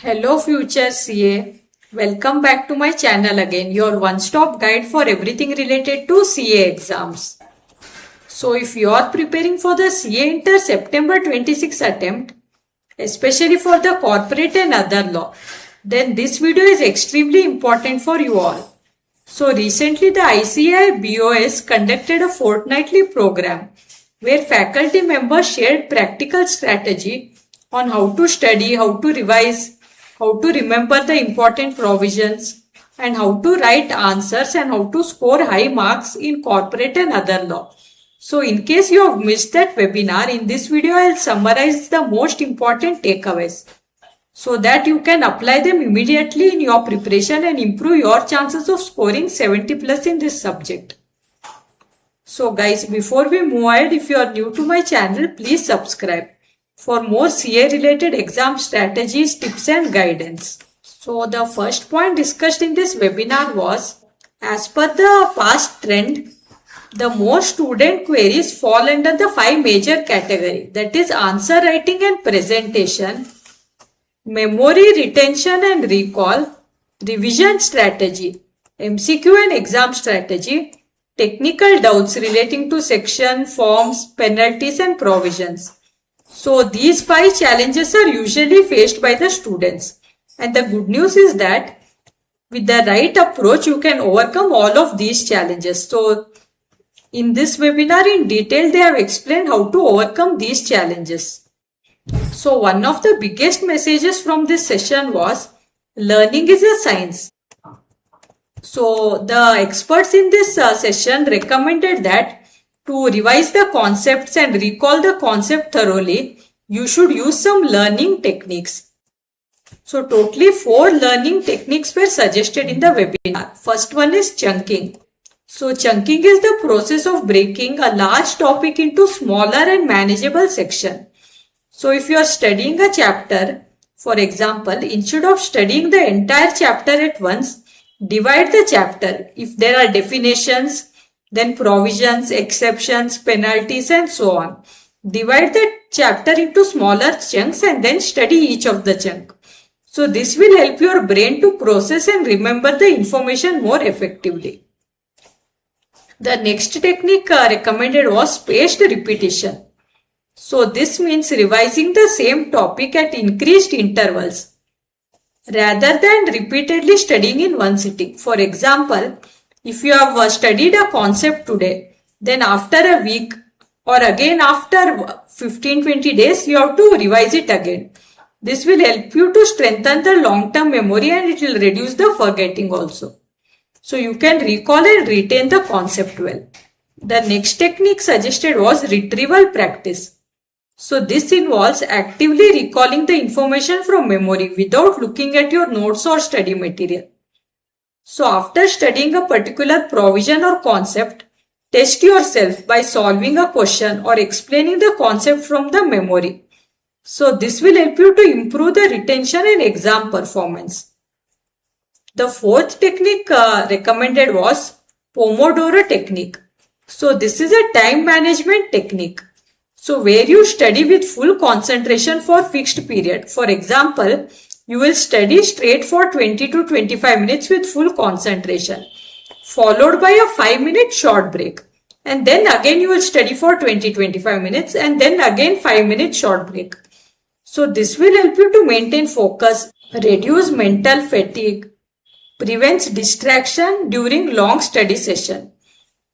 Hello future CA, welcome back to my channel again, your one-stop guide for everything related to CA exams. So if you are preparing for the CA Inter September 26 attempt, especially for the corporate and other law, then this video is extremely important for you all. So recently the ICAI BoS conducted a fortnightly program where faculty members shared practical strategy on how to study, how to revise, how to remember the important provisions, and how to write answers and how to score high marks in corporate and other law. So in case you have missed that webinar, in this video I will summarize the most important takeaways so that you can apply them immediately in your preparation and improve your chances of scoring 70 plus in this subject. So guys, before we move ahead, if you are new to my channel, please subscribe for more CA related exam strategies, tips and guidance. So the first point discussed in this webinar was, as per the past trend, the most student queries fall under the 5 major categories, that is answer writing and presentation, memory retention and recall, revision strategy, MCQ and exam strategy, technical doubts relating to section, forms, penalties and provisions. So these 5 challenges are usually faced by the students. And the good news is that with the right approach, you can overcome all of these challenges. So in this webinar in detail, they have explained how to overcome these challenges. So one of the biggest messages from this session was, learning is a science. So the experts in this session recommended that to revise the concepts and recall the concept thoroughly, you should use some learning techniques. So totally 4 learning techniques were suggested in the webinar. First one is chunking. So chunking is the process of breaking a large topic into smaller and manageable sections. So if you are studying a chapter, for example, instead of studying the entire chapter at once, divide the chapter. If there are definitions, then provisions, exceptions, penalties and so on. Divide the chapter into smaller chunks and then study each of the chunk. So this will help your brain to process and remember the information more effectively. The next technique recommended was spaced repetition. So this means revising the same topic at increased intervals rather than repeatedly studying in one sitting. For example, if you have studied a concept today, then after a week or again after 15-20 days, you have to revise it again. This will help you to strengthen the long-term memory and it will reduce the forgetting also. So you can recall and retain the concept well. The next technique suggested was retrieval practice. So this involves actively recalling the information from memory without looking at your notes or study material. So after studying a particular provision or concept, test yourself by solving a question or explaining the concept from the memory. So this will help you to improve the retention and exam performance. The fourth technique recommended was Pomodoro technique. So this is a time management technique. So where you study with full concentration for fixed period. For example, you will study straight for 20 to 25 minutes with full concentration, followed by a 5-minute short break. And then again you will study for 20-25 minutes and then again 5-minute short break. So this will help you to maintain focus, reduce mental fatigue, prevents distraction during long study session.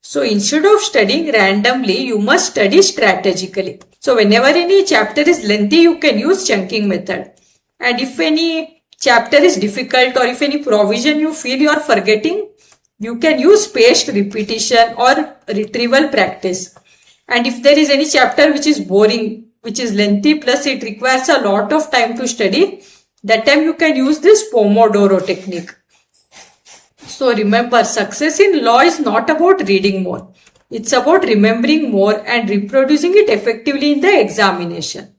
So instead of studying randomly, you must study strategically. So whenever any chapter is lengthy, you can use chunking method. And if any chapter is difficult or if any provision you feel you are forgetting, you can use spaced repetition or retrieval practice. And if there is any chapter which is boring, which is lengthy plus it requires a lot of time to study, that time you can use this Pomodoro technique. So remember, success in law is not about reading more. It's about remembering more and reproducing it effectively in the examination.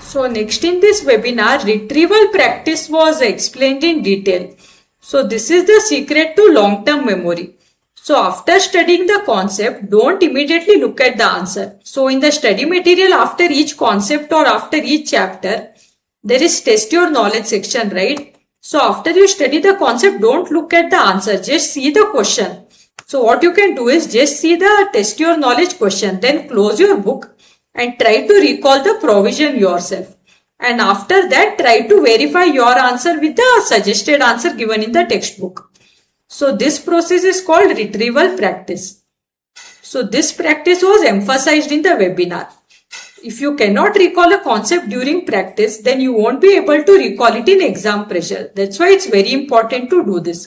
So next in this webinar, retrieval practice was explained in detail. So this is the secret to long-term memory. So after studying the concept, don't immediately look at the answer. So in the study material after each concept or after each chapter, there is test your knowledge section, right? So after you study the concept, don't look at the answer, just see the question. So what you can do is just see the test your knowledge question, then close your book and try to recall the provision yourself. And after that, try to verify your answer with the suggested answer given in the textbook. So this process is called retrieval practice. So this practice was emphasized in the webinar. If you cannot recall a concept during practice, then you won't be able to recall it in exam pressure. That's why it's very important to do this.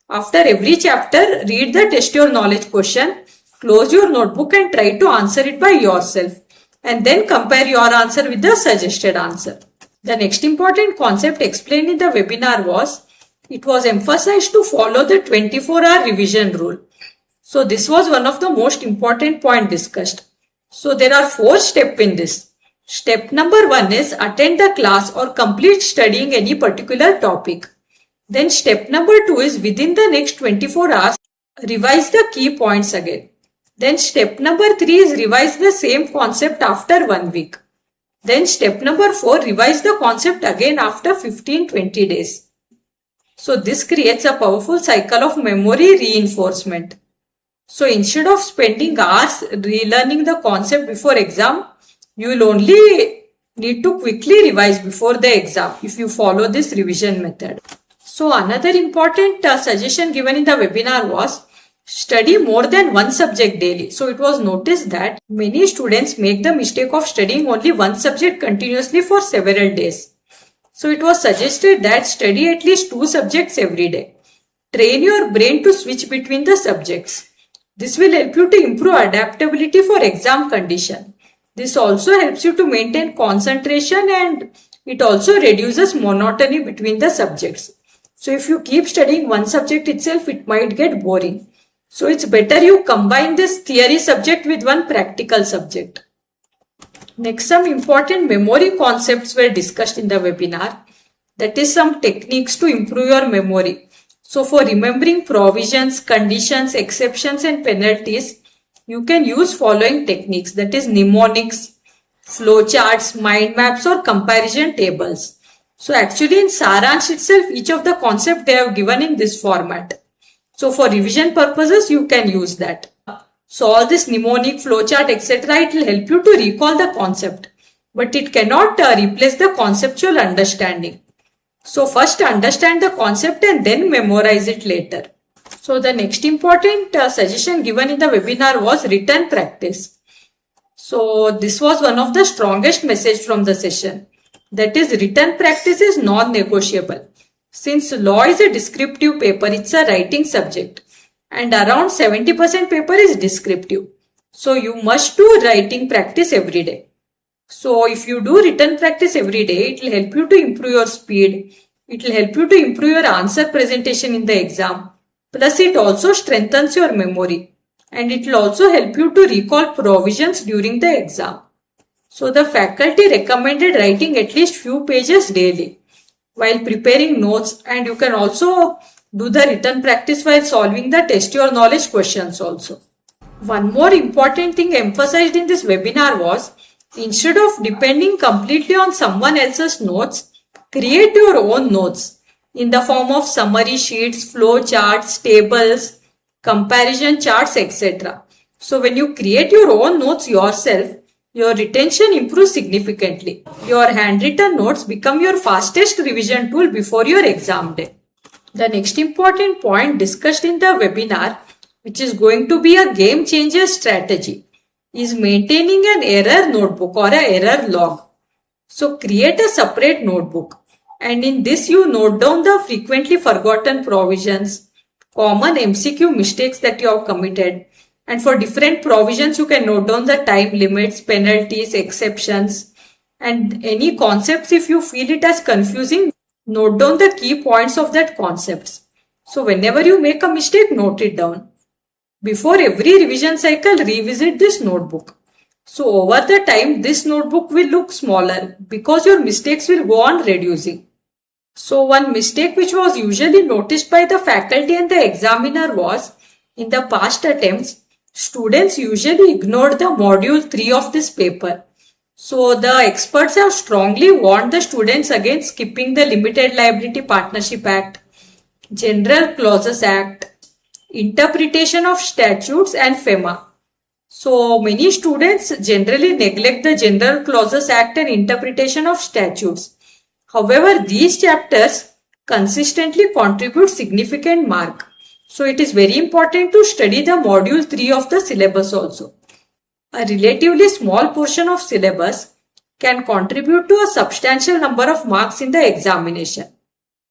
After every chapter, read the test your knowledge question, close your notebook and try to answer it by yourself. And then compare your answer with the suggested answer. The next important concept explained in the webinar was, it was emphasized to follow the 24-hour revision rule. So this was one of the most important points discussed. So there are 4 steps in this. Step number 1 is attend the class or complete studying any particular topic. Then step number 2 is within the next 24 hours, revise the key points again. Then step number 3 is revise the same concept after 1 week. Then step number 4, revise the concept again after 15-20 days. So this creates a powerful cycle of memory reinforcement. So instead of spending hours relearning the concept before exam, you will only need to quickly revise before the exam if you follow this revision method. So another important suggestion given in the webinar was, study more than one subject daily. So it was noticed that many students make the mistake of studying only one subject continuously for several days. So it was suggested that study at least 2 subjects every day. Train your brain to switch between the subjects. This will help you to improve adaptability for exam condition. This also helps you to maintain concentration and it also reduces monotony between the subjects. So if you keep studying one subject itself, it might get boring. So it's better you combine this theory subject with one practical subject. Next, some important memory concepts were discussed in the webinar. That is some techniques to improve your memory. So for remembering provisions, conditions, exceptions and penalties, you can use following techniques, that is mnemonics, flowcharts, mind maps or comparison tables. So actually in Saransh itself, each of the concept they have given in this format. So for revision purposes, you can use that. So all this mnemonic, flowchart, etc. it will help you to recall the concept. But it cannot replace the conceptual understanding. So first understand the concept and then memorize it later. So the next important suggestion given in the webinar was written practice. So this was one of the strongest message from the session. That is, written practice is non-negotiable. Since law is a descriptive paper, it's a writing subject. And around 70% paper is descriptive. So you must do writing practice every day. So if you do written practice every day, it will help you to improve your speed. It will help you to improve your answer presentation in the exam. Plus it also strengthens your memory. And it will also help you to recall provisions during the exam. So the faculty recommended writing at least few pages daily while preparing notes, and you can also do the written practice while solving the test your knowledge questions also. One more important thing emphasized in this webinar was, instead of depending completely on someone else's notes, create your own notes in the form of summary sheets, flow charts, tables, comparison charts, etc. So when you create your own notes yourself, your retention improves significantly. Your handwritten notes become your fastest revision tool before your exam day. The next important point discussed in the webinar, which is going to be a game changer strategy, is maintaining an error notebook or an error log. So create a separate notebook, and in this you note down the frequently forgotten provisions, common MCQ mistakes that you have committed, and for different provisions you can note down the time limits, penalties, exceptions, and any concepts. If you feel it as confusing, note down the key points of that concepts. So whenever you make a mistake, note it down. Before every revision cycle, revisit this notebook. So over the time, this notebook will look smaller because your mistakes will go on reducing. So one mistake which was usually noticed by the faculty and the examiner was, in the past attempts, students usually ignored the module 3 of this paper. So the experts have strongly warned the students against skipping the Limited Liability Partnership Act, General Clauses Act, Interpretation of Statutes and FEMA. So many students generally neglect the General Clauses Act and Interpretation of Statutes. However, these chapters consistently contribute significant mark. So it is very important to study the module 3 of the syllabus also. A relatively small portion of syllabus can contribute to a substantial number of marks in the examination.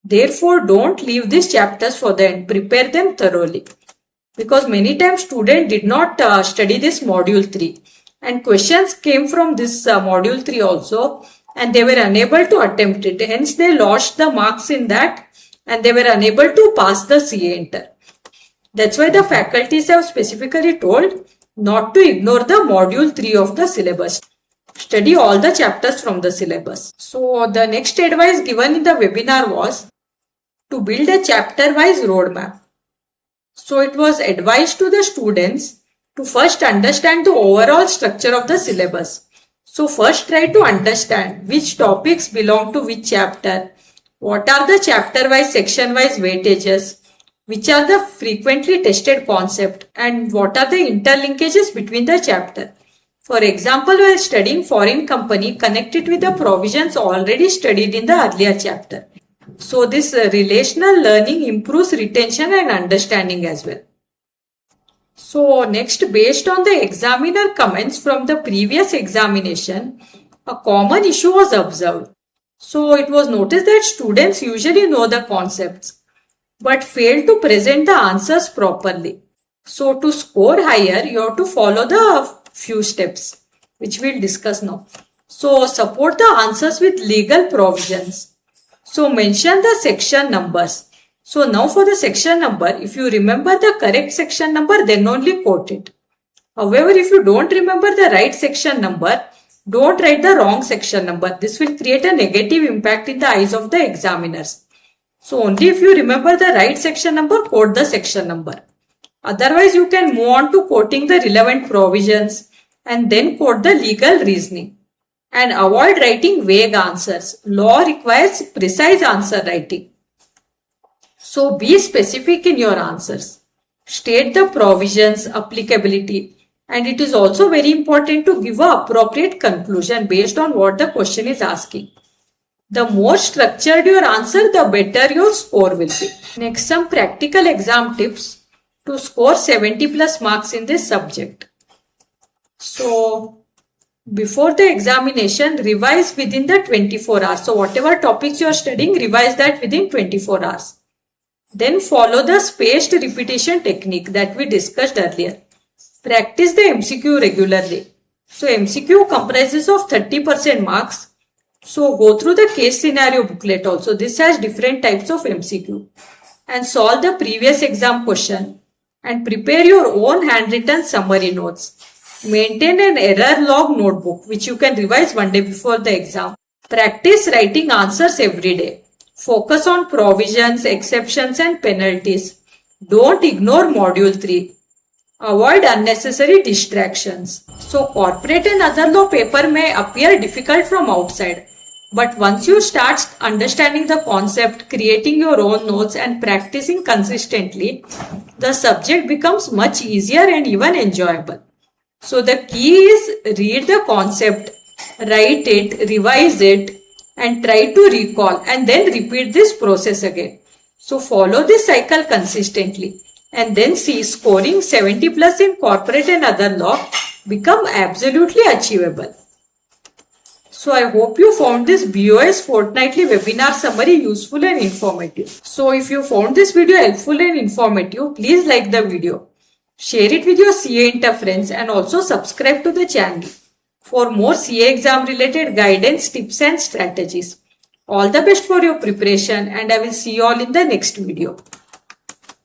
Therefore, don't leave these chapters for the end. Prepare them thoroughly. Because many times students did not study this module 3 and questions came from this module 3 also, and they were unable to attempt it. Hence, they lost the marks in that and they were unable to pass the CA Inter. That's why the faculties have specifically told not to ignore the module 3 of the syllabus. Study all the chapters from the syllabus. So the next advice given in the webinar was to build a chapter-wise roadmap. So it was advised to the students to first understand the overall structure of the syllabus. So first try to understand which topics belong to which chapter, what are the chapter-wise, section-wise weightages, which are the frequently tested concepts, and what are the interlinkages between the chapter. For example, while studying foreign company, connect it with the provisions already studied in the earlier chapter. So this relational learning improves retention and understanding as well. So next, based on the examiner comments from the previous examination, a common issue was observed. So it was noticed that students usually know the concepts but fail to present the answers properly. So to score higher, you have to follow the few steps which we'll discuss now. So support the answers with legal provisions. So mention the section numbers. So now for the section number, if you remember the correct section number, then only quote it. However, if you don't remember the right section number, don't write the wrong section number. This will create a negative impact in the eyes of the examiners. So only if you remember the right section number, quote the section number. Otherwise, you can move on to quoting the relevant provisions and then quote the legal reasoning. And avoid writing vague answers. Law requires precise answer writing. So be specific in your answers. State the provisions, applicability, and it is also very important to give an appropriate conclusion based on what the question is asking. The more structured your answer, the better your score will be. Next, some practical exam tips to score 70 plus marks in this subject. So, before the examination, revise within the 24 hours. So, whatever topics you are studying, revise that within 24 hours. Then follow the spaced repetition technique that we discussed earlier. Practice the MCQ regularly. So, MCQ comprises of 30% marks. So, go through the case scenario booklet also. This has different types of MCQ. And solve the previous exam question. And prepare your own handwritten summary notes. Maintain an error log notebook which you can revise one day before the exam. Practice writing answers every day. Focus on provisions, exceptions and penalties. Don't ignore module 3. Avoid unnecessary distractions. So corporate and other law paper may appear difficult from outside. But once you start understanding the concept, creating your own notes and practicing consistently, the subject becomes much easier and even enjoyable. So the key is read the concept, write it, revise it and try to recall and then repeat this process again. So follow this cycle consistently and then see scoring 70 plus in corporate and other law become absolutely achievable. So I hope you found this BoS Fortnightly webinar summary useful and informative. So if you found this video helpful and informative, please like the video. Share it with your CA Inter friends and also subscribe to the channel for more CA exam related guidance, tips and strategies. All the best for your preparation and I will see you all in the next video.